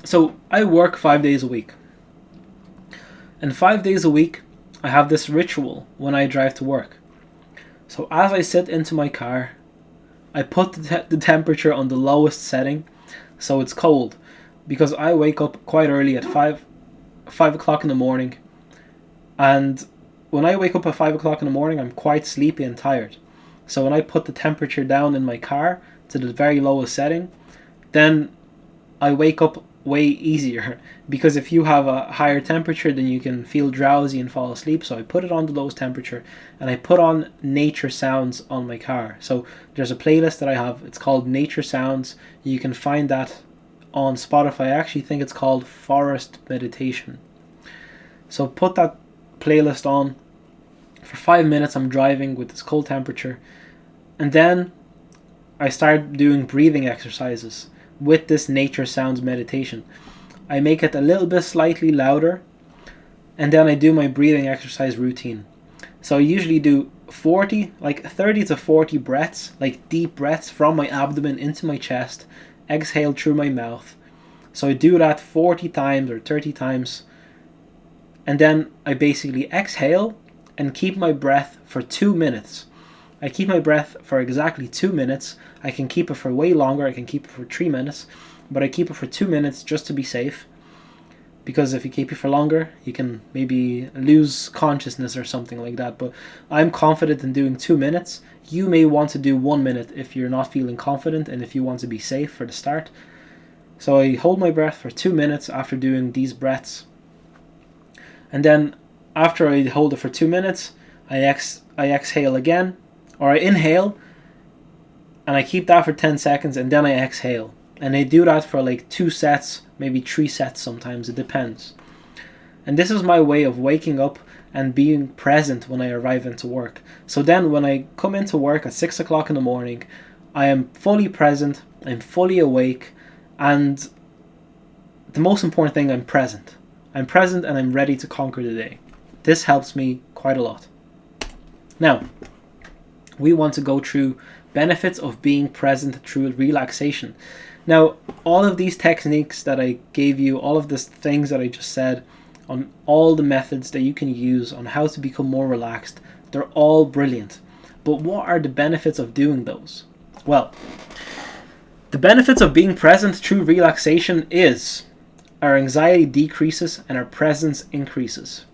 So I work 5 days a week. And 5 days a week, I have this ritual when I drive to work. So as I sit into my car, I put the temperature on the lowest setting, so it's cold, because I wake up quite early at 5 o'clock in the morning, and when I wake up at 5 o'clock in the morning, I'm quite sleepy and tired. So when I put the temperature down in my car to the very lowest setting, then I wake up way easier, because if you have a higher temperature, then you can feel drowsy and fall asleep. So I put it on the lowest temperature, and I put on nature sounds on my car. So there's a playlist that I have, it's called Nature Sounds. You can find that on Spotify. I actually think it's called Forest Meditation. So put that playlist on. For 5 minutes I'm driving with this cold temperature, and then I start doing breathing exercises with this nature sounds meditation. I make it a little bit slightly louder, and then I do my breathing exercise routine. So I usually do 30 to 40 breaths, like deep breaths from my abdomen into my chest, exhale through my mouth. So I do that 40 times or 30 times, and then I basically exhale and keep my breath for 2 minutes. I keep my breath for exactly 2 minutes. I can keep it for way longer. I can keep it for 3 minutes. but I keep it for 2 minutes just to be safe. Because if you keep it for longer, you can maybe lose consciousness or something like that. But I'm confident in doing 2 minutes. You may want to do 1 minute if you're not feeling confident and if you want to be safe for the start. So I hold my breath for 2 minutes after doing these breaths. And then after I hold it for 2 minutes, I exhale again, or I inhale, and I keep that for 10 seconds, and then I exhale. And I do that for like 2 sets, maybe 3 sets sometimes, it depends. And this is my way of waking up and being present when I arrive into work. So then when I come into work at 6 o'clock in the morning, I am fully present, I'm fully awake, and the most important thing, I'm present. I'm present and I'm ready to conquer the day. This helps me quite a lot. Now, we want to go through benefits of being present through relaxation. Now, all of these techniques that I gave you, all of these things that I just said, on all the methods that you can use on how to become more relaxed, they're all brilliant. But what are the benefits of doing those? Well, the benefits of being present through relaxation is our anxiety decreases and our presence increases.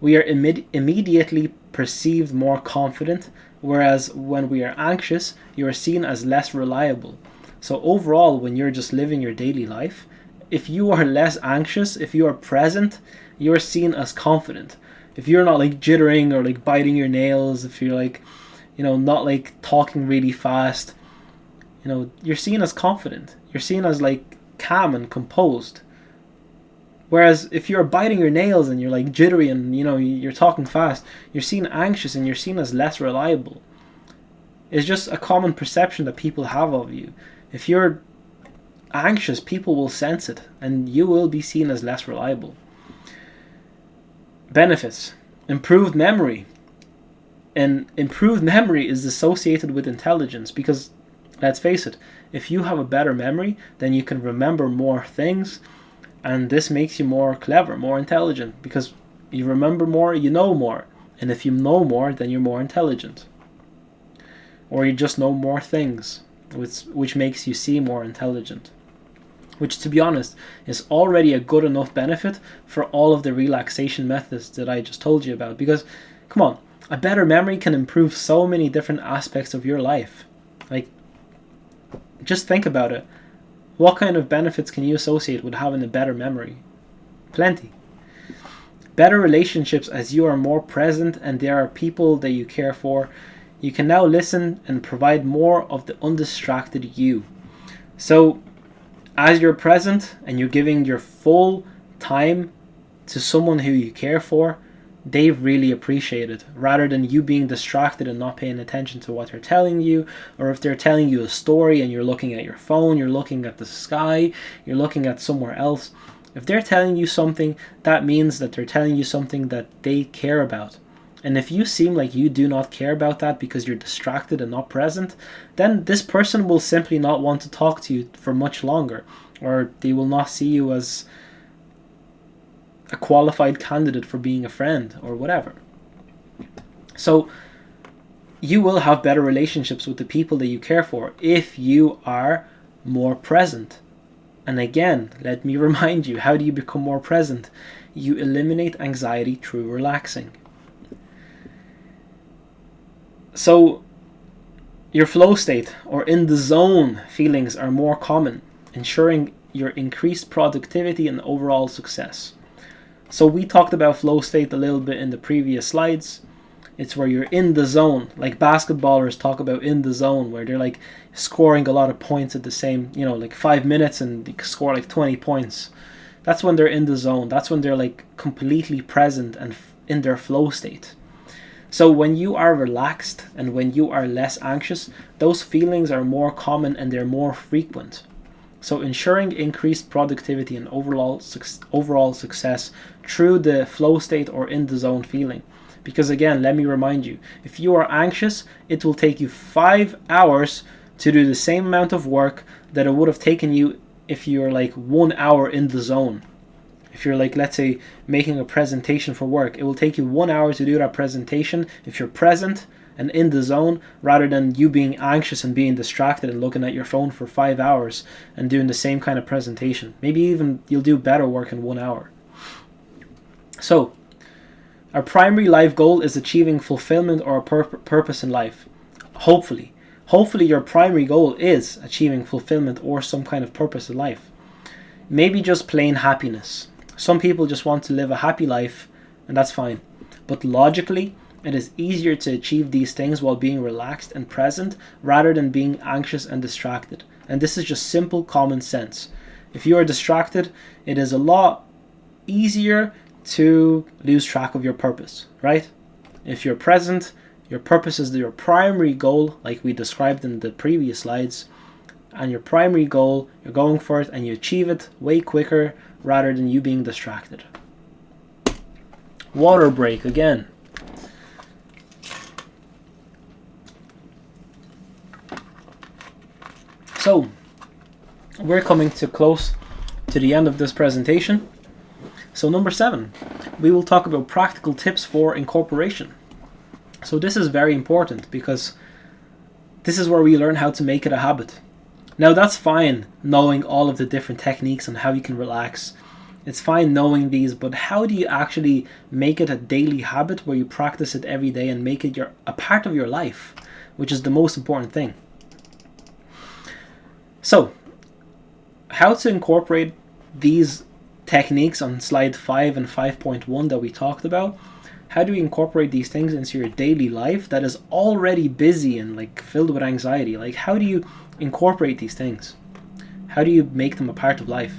We are immediately perceived more confident, whereas when we are anxious, you are seen as less reliable. So overall, when you're just living your daily life, if you are less anxious, if you are present, you're seen as confident. If you're not like jittering or like biting your nails, if you're like, not like talking really fast, you're seen as confident. You're seen as like calm and composed. Whereas if you're biting your nails and you're like jittery and you're talking fast, you're seen anxious and you're seen as less reliable. It's just a common perception that people have of you. If you're anxious, people will sense it and you will be seen as less reliable. Benefits: improved memory. And improved memory is associated with intelligence because, let's face it, if you have a better memory, then you can remember more things, and this makes you more clever, more intelligent, because you remember more, you know more. And if you know more, then you're more intelligent. Or you just know more things, which makes you seem more intelligent. Which, to be honest, is already a good enough benefit for all of the relaxation methods that I just told you about. Because, come on, a better memory can improve so many different aspects of your life. Like, just think about it. What kind of benefits can you associate with having a better memory? Plenty. Better relationships as you are more present and there are people that you care for. You can now listen and provide more of the undistracted you. So, as you're present and you're giving your full time to someone who you care for, they really appreciate it, rather than you being distracted and not paying attention to what they're telling you, or if they're telling you a story and you're looking at your phone, you're looking at the sky, you're looking at somewhere else. If they're telling you something, that means that they're telling you something that they care about. And if you seem like you do not care about that because you're distracted and not present, then this person will simply not want to talk to you for much longer, or they will not see you as a qualified candidate for being a friend or whatever. So you will have better relationships with the people that you care for if you are more present. And again, let me remind you, how do you become more present? You eliminate anxiety through relaxing. So your flow state or in the zone feelings are more common, ensuring your increased productivity and overall success. So we talked about flow state a little bit in the previous slides. It's where you're in the zone, like basketballers talk about in the zone, where they're like scoring a lot of points at the same, like 5 minutes and they score like 20 points. That's when they're in the zone. That's when they're like completely present and in their flow state. So when you are relaxed and when you are less anxious, those feelings are more common and they're more frequent. So ensuring increased productivity and overall success through the flow state or in the zone feeling. Because again, let me remind you, if you are anxious, it will take you 5 hours to do the same amount of work that it would have taken you if you're like 1 hour in the zone. If you're like, let's say, making a presentation for work, it will take you 1 hour to do that presentation if you're present, and in the zone, rather than you being anxious and being distracted and looking at your phone for 5 hours and doing the same kind of presentation. Maybe even you'll do better work in 1 hour. So, our primary life goal is achieving fulfillment or a purpose in life. Hopefully your primary goal is achieving fulfillment or some kind of purpose in life. Maybe just plain happiness. Some people just want to live a happy life, and that's fine. But logically, it is easier to achieve these things while being relaxed and present rather than being anxious and distracted. And this is just simple common sense. If you are distracted, it is a lot easier to lose track of your purpose, right? If you're present, your purpose is your primary goal, like we described in the previous slides, and your primary goal, you're going for it and you achieve it way quicker rather than you being distracted. Water break again. So, we're coming to close to the end of this presentation. So number 7, we will talk about practical tips for incorporation. So this is very important because this is where we learn how to make it a habit. Now that's fine knowing all of the different techniques and how you can relax. It's fine knowing these, but how do you actually make it a daily habit where you practice it every day and make it a part of your life, which is the most important thing. So, how to incorporate these techniques on slide 5 and 5.1 that we talked about. How do you incorporate these things into your daily life that is already busy and like filled with anxiety? Like, how do you incorporate these things? How do you make them a part of life?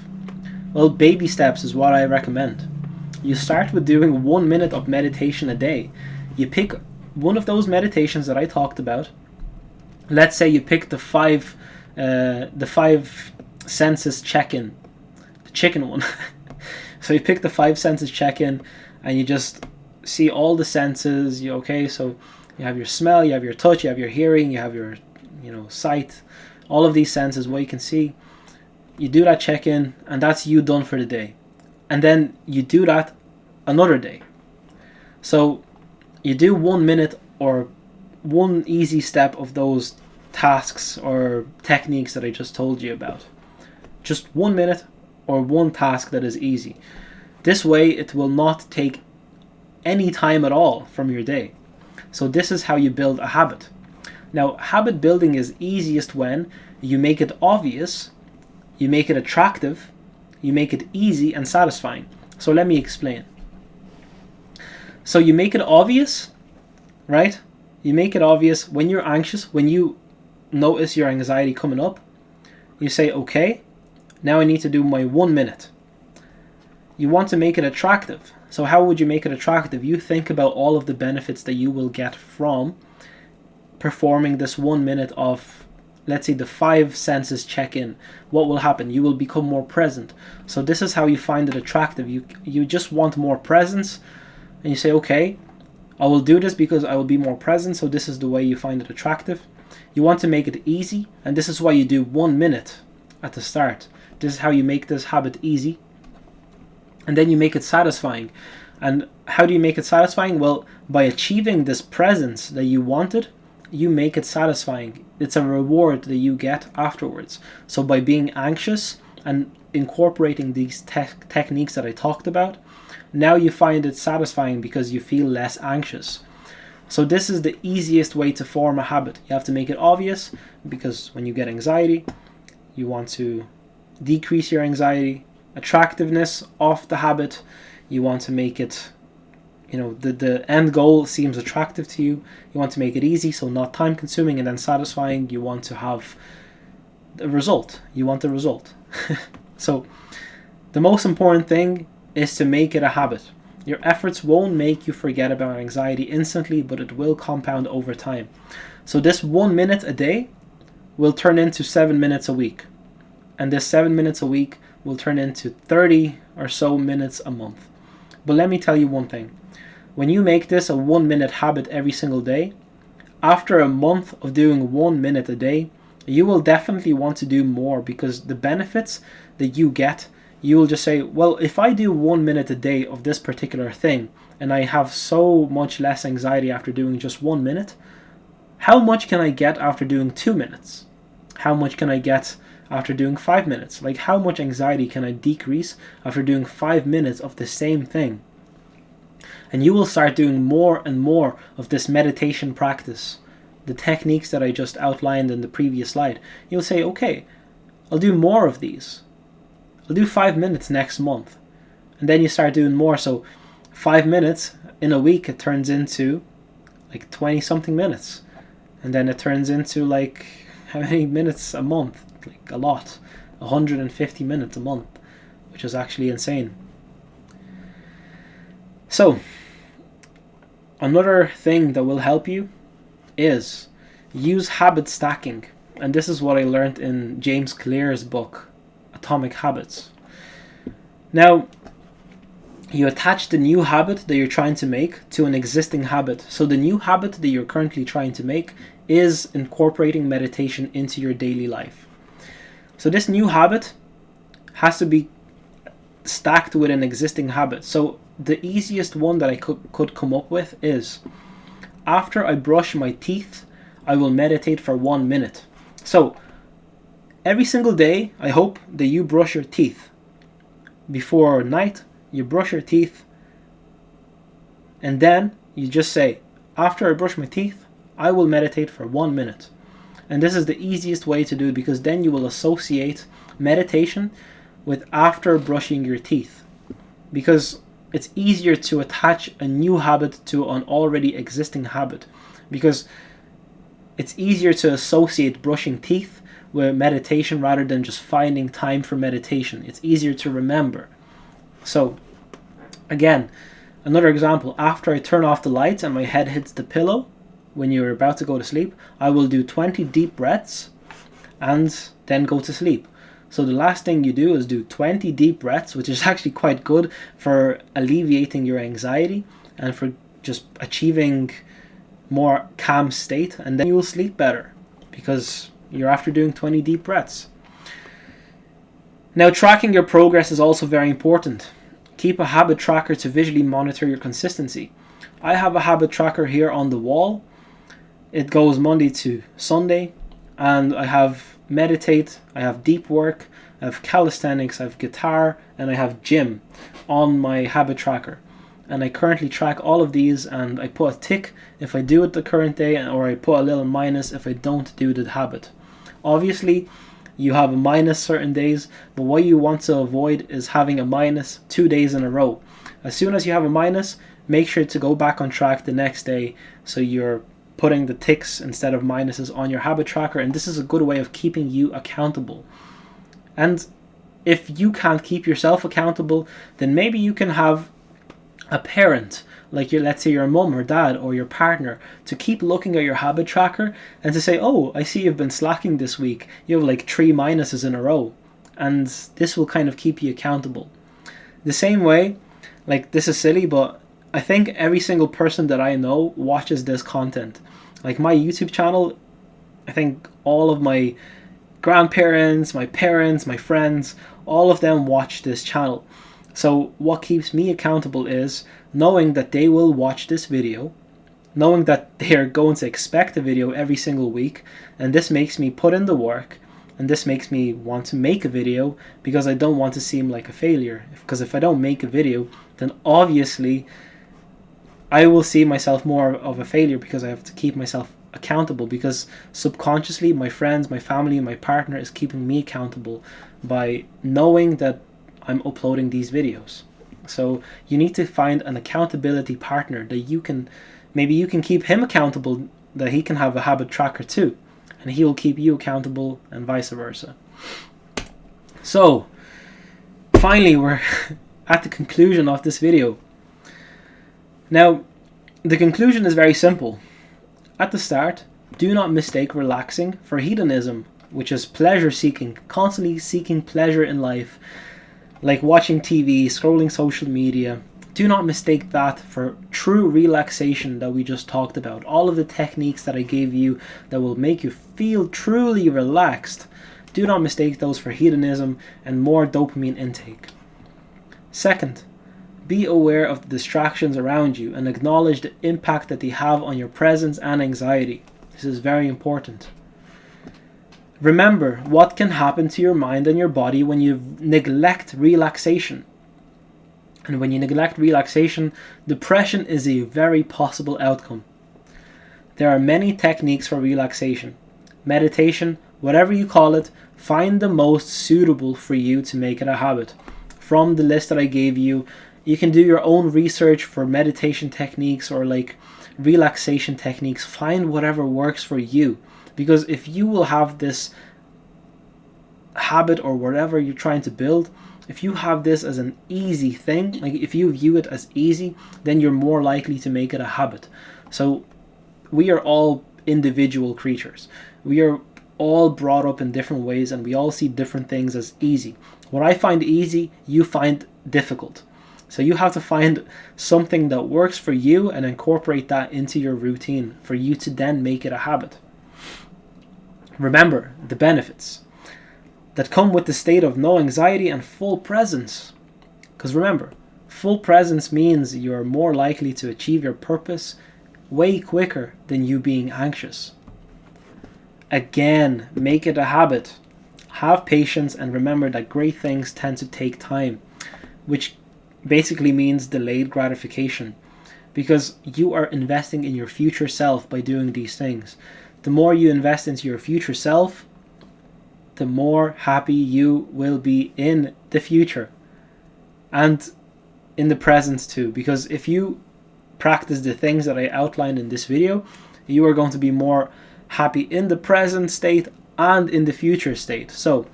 Well, baby steps is what I recommend. You start with doing 1 minute of meditation a day. You pick one of those meditations that I talked about. Let's say you pick the five senses check-in, the chicken one. So you pick the 5 senses check-in and you just see all the senses. So you have your smell, you have your touch, you have your hearing, you have your sight, all of these senses, what you can see. You do that check-in and that's you done for the day. And then you do that another day. So you do 1 minute or one easy step of those tasks or techniques that I just told you about. Just 1 minute or one task that is easy. This way it will not take any time at all from your day. So this is how you build a habit. Now, habit building is easiest when you make it obvious, you make it attractive, you make it easy and satisfying. So let me explain. So you make it obvious, right? You make it obvious when you're anxious, when you notice your anxiety coming up, you say, okay, now I need to do my 1 minute. You want to make it attractive. So how would you make it attractive? You think about all of the benefits that you will get from performing this 1 minute of, let's say, the 5 senses check-in. What will happen? You will become more present. So this is how you find it attractive. You just want more presence, and you say, okay, I will do this because I will be more present. So this is the way you find it attractive. You want to make it easy, and this is why you do 1 minute at the start. This is how you make this habit easy. And then you make it satisfying. And how do you make it satisfying? Well, by achieving this presence that you wanted, you make it satisfying. It's a reward that you get afterwards. So by being anxious and incorporating these techniques that I talked about, now you find it satisfying because you feel less anxious. So this is the easiest way to form a habit. You have to make it obvious, because when you get anxiety, you want to decrease your anxiety. Attractiveness of the habit, you want to make it, the end goal seems attractive to you. You want to make it easy, so not time consuming, and then satisfying. You want to have the result. You want the result. So the most important thing is to make it a habit. Your efforts won't make you forget about anxiety instantly, but it will compound over time. So this 1 minute a day will turn into 7 minutes a week. And this 7 minutes a week will turn into 30 or so minutes a month. But let me tell you one thing. When you make this a 1 minute habit every single day, after a month of doing 1 minute a day, you will definitely want to do more, because the benefits that you get, you will just say, well, if I do 1 minute a day of this particular thing, and I have so much less anxiety after doing just 1 minute, How much can I get after doing 2 minutes? How much can I get after doing 5 minutes? Like, how much anxiety can I decrease after doing 5 minutes of the same thing? And you will start doing more and more of this meditation practice, the techniques that I just outlined in the previous slide. You'll say, okay, I'll do more of these. I'll do 5 minutes next month. And then you start doing more. So 5 minutes in a week, it turns into like 20 something minutes. And then it turns into like, how many minutes a month? Like a lot. 150 minutes a month, which is actually insane. So, another thing that will help you is use habit stacking. And this is what I learned in James Clear's book, Atomic Habits. Now, you attach the new habit that you're trying to make to an existing habit. So the new habit that you're currently trying to make is incorporating meditation into your daily life. So this new habit has to be stacked with an existing habit. So the easiest one that I could come up with is, after I brush my teeth, I will meditate for 1 minute. So every single day, I hope that you brush your teeth. Before night, you brush your teeth, and then you just say, after I brush my teeth, I will meditate for 1 minute. And this is the easiest way to do it, because then you will associate meditation with after brushing your teeth. Because it's easier to attach a new habit to an already existing habit, because it's easier to associate brushing teeth with meditation rather than just finding time for meditation. It's easier to remember. So, again, another example, after I turn off the lights and my head hits the pillow, when you're about to go to sleep, I will do 20 deep breaths and then go to sleep. So the last thing you do is do 20 deep breaths, which is actually quite good for alleviating your anxiety and for just achieving more calm state, and then you will sleep better because you're after doing 20 deep breaths. Now, tracking your progress is also very important. Keep a habit tracker to visually monitor your consistency. I have a habit tracker here on the wall. It goes Monday to Sunday, and I have meditate, I have deep work, I have calisthenics, I have guitar, and I have gym on my habit tracker. And I currently track all of these, and I put a tick if I do it the current day, or I put a little minus if I don't do the habit. Obviously, you have a minus certain days, but what you want to avoid is having a minus 2 days in a row. As soon as you have a minus, make sure to go back on track the next day, so you're putting the ticks instead of minuses on your habit tracker, and this is a good way of keeping you accountable. And if you can't keep yourself accountable, then maybe you can have a parent, like let's say your mom or dad or your partner, to keep looking at your habit tracker and to say, oh, I see you've been slacking this week. You have like 3 minuses in a row. And this will kind of keep you accountable. The same way, like, this is silly, but I think every single person that I know watches this content. Like my YouTube channel, I think all of my grandparents, my parents, my friends, all of them watch this channel. So what keeps me accountable is knowing that they will watch this video, knowing that they are going to expect a video every single week, and this makes me put in the work, and this makes me want to make a video because I don't want to seem like a failure. Because if I don't make a video, then obviously I will see myself more of a failure, because I have to keep myself accountable, because subconsciously my friends, my family, my partner is keeping me accountable by knowing that I'm uploading these videos. So you need to find an accountability partner that you can keep him accountable, that he can have a habit tracker too, and he will keep you accountable, and vice versa. So finally, we're at the conclusion of this video. Now, the conclusion is very simple. At the start, do not mistake relaxing for hedonism, which is pleasure seeking, constantly seeking pleasure in life, like watching TV, scrolling social media. Do not mistake that for true relaxation that we just talked about. All of the techniques that I gave you that will make you feel truly relaxed, do not mistake those for hedonism and more dopamine intake. Second, be aware of the distractions around you and acknowledge the impact that they have on your presence and anxiety. This is very important. Remember what can happen to your mind and your body when you neglect relaxation. And when you neglect relaxation, depression is a very possible outcome. There are many techniques for relaxation. Meditation, whatever you call it, find the most suitable for you to make it a habit. From the list that I gave you, you can do your own research for meditation techniques or like relaxation techniques. Find whatever works for you. Because if you will have this habit or whatever you're trying to build, if you have this as an easy thing, like if you view it as easy, then you're more likely to make it a habit. So we are all individual creatures. We are all brought up in different ways and we all see different things as easy. What I find easy, you find difficult. So you have to find something that works for you and incorporate that into your routine for you to then make it a habit. Remember the benefits that come with the state of no anxiety and full presence. Because remember, full presence means you're more likely to achieve your purpose way quicker than you being anxious. Again, make it a habit. Have patience and remember that great things tend to take time, which basically means delayed gratification, because you are investing in your future self by doing these things. The more you invest into your future self, the more happy you will be in the future and in the present too. Because if you practice the things that I outlined in this video, you are going to be more happy in the present state and in the future state. So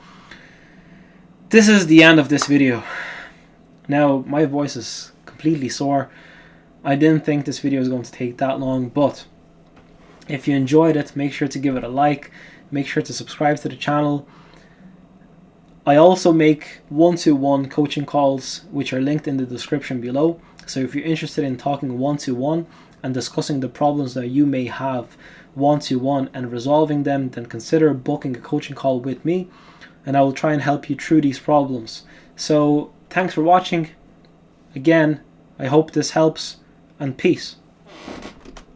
this is the end of this video. Now my voice is completely sore. I didn't think this video was going to take that long, but if you enjoyed it, make sure to give it a like. Make sure to subscribe to the channel. I also make one-to-one coaching calls, which are linked in the description below. So if you're interested in talking one-to-one and discussing the problems that you may have one-to-one and resolving them, then consider booking a coaching call with me and I will try and help you through these problems. So thanks for watching. Again, I hope this helps and peace.